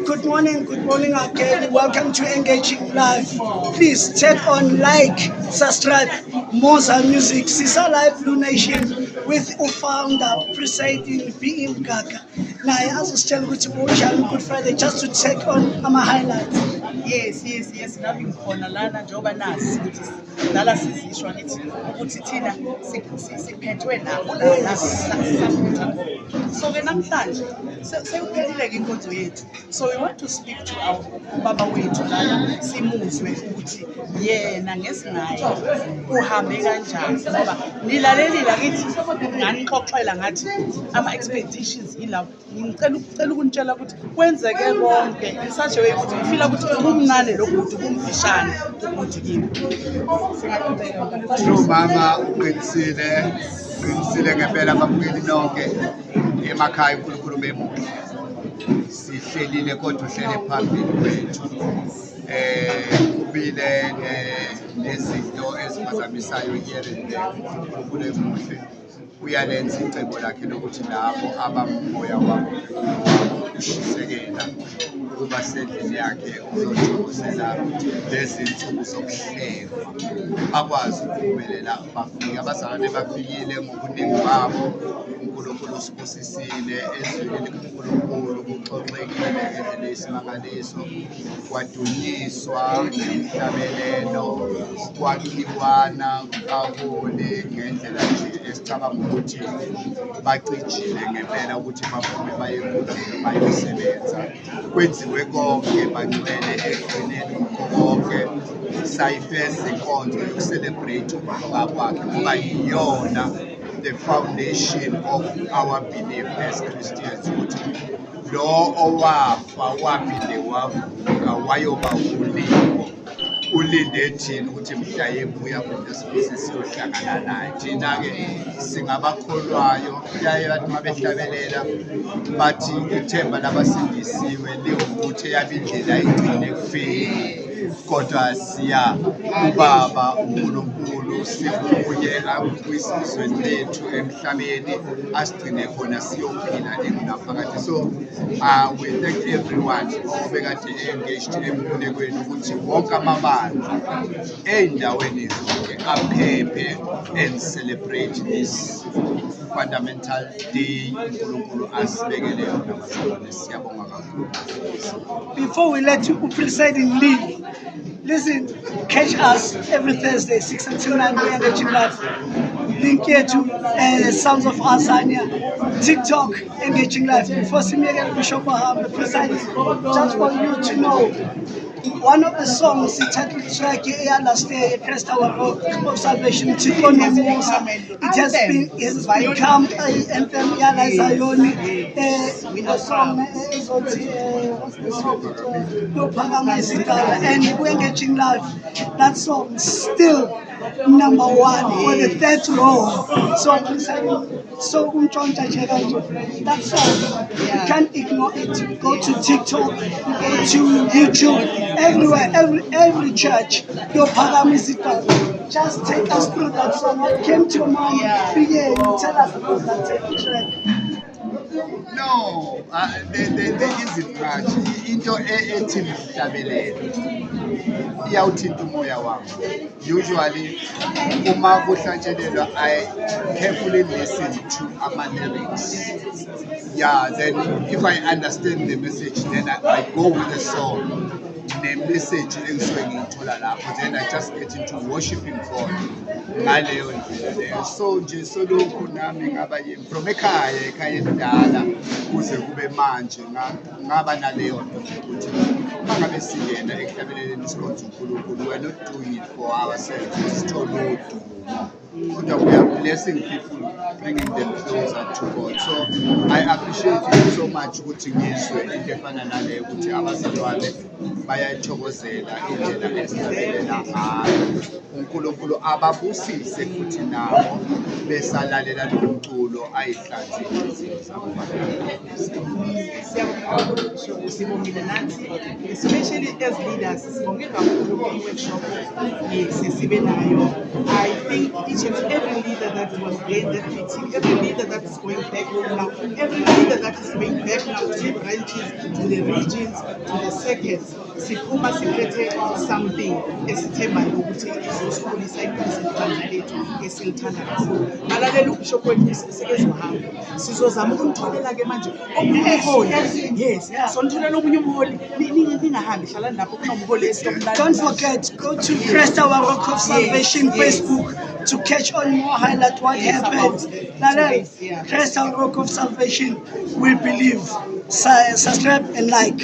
Good morning again. Welcome to Engaging Live. Please tap on like, subscribe, Moza Music, Sisa Live Blue Nation with founder presiding BM Gaga. Now, as I tell you, Good Friday just to take on my highlights. Yes, nami ngikhona lana njengoba nazi ukuthi dala sizishwa ngithi ukuthi thina siphethwe nabo la sisaphetha khona. So-ke namhlanje sekuphelile-ke inkonzo yethu. So we want to speak to our ubaba wethu lana simuzwe ukuthi yena ngesinaye kuhambe kanjani ngoba nilalelile akithi nganixoxela ngathi ama-expectations yilawo. Ngicela ukunitshela ukuthi kwenzeke konke in such a way ukuthi ngifila ukuthi kumncane lo bhuti kumfishane ubhuti kimi. Mama uqinisile ngempela ababukeli nonke emakhaya uNkulunkulu bemuhle. Sihlelile kodwa uhlele phambili kwethu. Kubile nezinto eziphazamisayo here and there. uNkulunkulu emuhle uyalenza icebo lakhe lokuthi labo abamoya wabo ushisekela ukuba sendlini yakhe uzothokozela lezi nsuku zokuhlekwa bakwazi ukuphumelela bafike abazalwane bafikile ngobuningi babo. uNkulunkulu usibusisile ezweni likaNkulunkulu kuxoxekile ngendlela yesimangaliso kwadunyiswa ngenhlabelelo kwakhiwana kahole ngendlela nje esicabanga ukuthi bacijile ngempela ukuthi baphume baye enkundleni bayosebenza. Kwenziwe konke bangcwele ekugcineni konke sayifeza inkonzo yokucelebrate ukuvuka kwakhe ngoba yiyona the foundation of our belief as Christians ukuthi lo owafa waphinde wavuka wayoba ulingo ulinde thina ukuthi mhla ebuya kude sibuze siyohlangana naye. Thina-ke singabakholwayo kuyaye bathi uma behlabelela bathi ithemba labasindisiwe liwukuthi eyabo indlela igcine kufike kodwa siya ubaba uNkulunkulu sibuye kwisizweni lethu emhlabeni asigcine khona siyophila engunaphakade. So we thank everyone obekade engaged emkhulekweni ukuthi wonke amabandla ey'ndaweni zonke aphephe and celebrate this fundamental day uNkulunkulu asibekele yona bazalwane. Siyabonga kakhulu. Before we let you presiding leave, listen, catch us every Thursday, 6 until 9 we Engaging Live. Link here to Sounds of Azania, TikTok, Engaging Live. Before Simega Bishop Baham, presiding, just for you to know, one of the songs, the title track, last year, Christ Our Rock of Salvation, it has become an anthem, Yala Zayoni, with a song, what's the song? No Pagamazita, and we're Engaging Live. That song still number one for the third row. So that song, you can't ignore it. Go to TikTok, go to YouTube, everywhere, every church. Your Pagamazita. Just take us through that song. What came to your mind? Yeah, tell us about that track. No, the easy part into ethi mhlabelelo iyawuthinta umoya wami. Usually uma kuhlatshelelwa I carefully listen to ama lyrics. Yeah, then if I understand the message then I go with the song. The message engisuke ngiyithola lapho then I just get into worshiping God ngaleyo ndlela leyo. So nje solokhu nami ngaba from ekhaya endala kuze kube manje ngaba naleyo nto ukuthi mangabe singena ekuhlabeleleni isikhonzo uNkulunkulu we're not doing it for ourselves. Sithole udumo. We are blessing people, bringing them closer to God. So I appreciate it so much ukuthi ngizwe into efana nale ukuthi abazalwane bayayithokozela indlela esihlabelela ngayo. uNkulunkulu ababusise futhi nabo besalalela lo mculo ayihlanzile izinto zabo. Sibongile nathi, especially as leaders, sibonge kakhulu kwi-workshop sibe nayo. I think each appreciate every leader that was there in that meeting, every leader that is going back home now, every leader that is going back now to the branches, to the regions, to the circuits. Siphuma siphethe something esithembayo ukuthi izosikhulisa impilo ibandla lethu esilithanda kakhulu. Ngalalela ubishop wethu sikezohamba. Sizozama ukumtholela-ke manje umholi. Yes, sonitholela omunye umholi. Ningahambi hlalani lapho kunomholi esiyomlalela. Don't forget, go to Crest Our Rock of Salvation Facebook to catch on more highlight what happened. Crest Our Rock of Salvation, we believe. Subscribe and like.